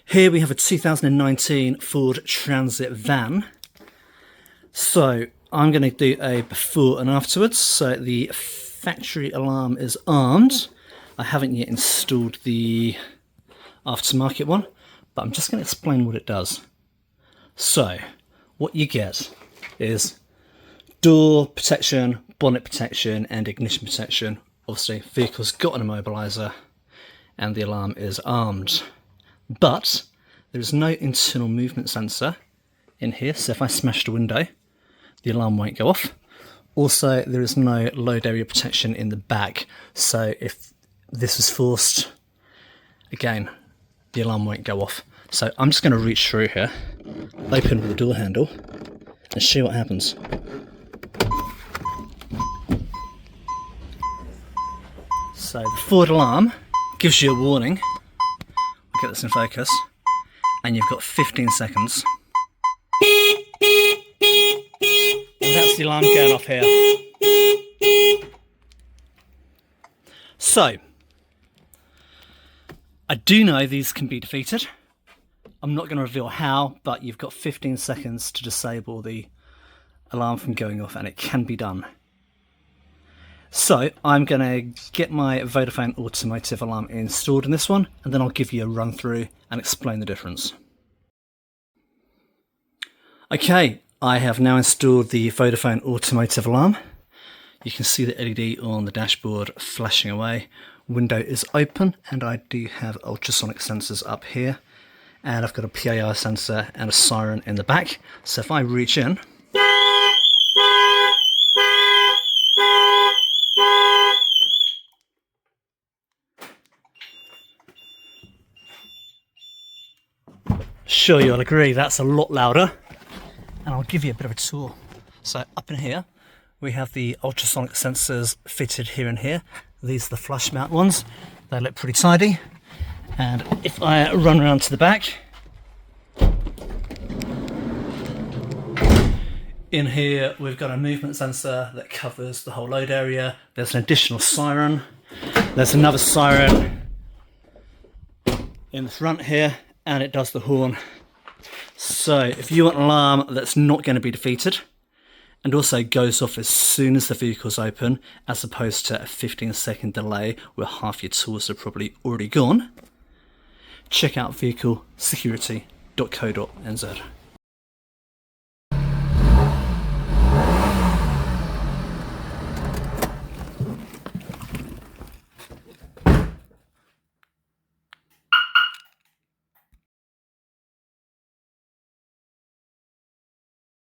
Here we have a 2019 Ford Transit van. So I'm going to do a before and afterwards. So the factory alarm is armed. I haven't yet installed the aftermarket one, but I'm just going to explain what it does. So what you get is door protection, bonnet protection and ignition protection. Obviously vehicle's got an immobiliser and the alarm is armed. But there is no internal movement sensor in here, so if I smash the window, the alarm won't go off. Also, there is no load area protection in the back, so if this is forced, again, the alarm won't go off. So I'm just going to reach through here, open the door handle, and see what happens. So the Ford alarm gives you a warning. Get this in focus, and you've got 15 seconds. And that's the alarm going off here. So, I do know these can be defeated. I'm not going to reveal how, but you've got 15 seconds to disable the alarm from going off, and it can be done. So I'm going to get my Vodafone Automotive alarm installed in this one, and then I'll give you a run through and explain the difference. Okay, I have now installed the Vodafone Automotive alarm. You can see the LED on the dashboard flashing away. Window is open, and I do have ultrasonic sensors up here, and I've got a PIR sensor and a siren in the back. So if I reach in, sure you'll agree that's a lot louder, and I'll give you a bit of a tour. So up in here we have the ultrasonic sensors fitted here and here. These are the flush mount ones. They look pretty tidy, and if I run around to the back, in here we've got a movement sensor that covers the whole load area. There's an additional siren, there's another siren in the front here, and it does the horn. So if you want an alarm that's not going to be defeated and also goes off as soon as the vehicle's open, as opposed to a 15-second delay where half your tools are probably already gone, check out vehiclesecurity.co.nz.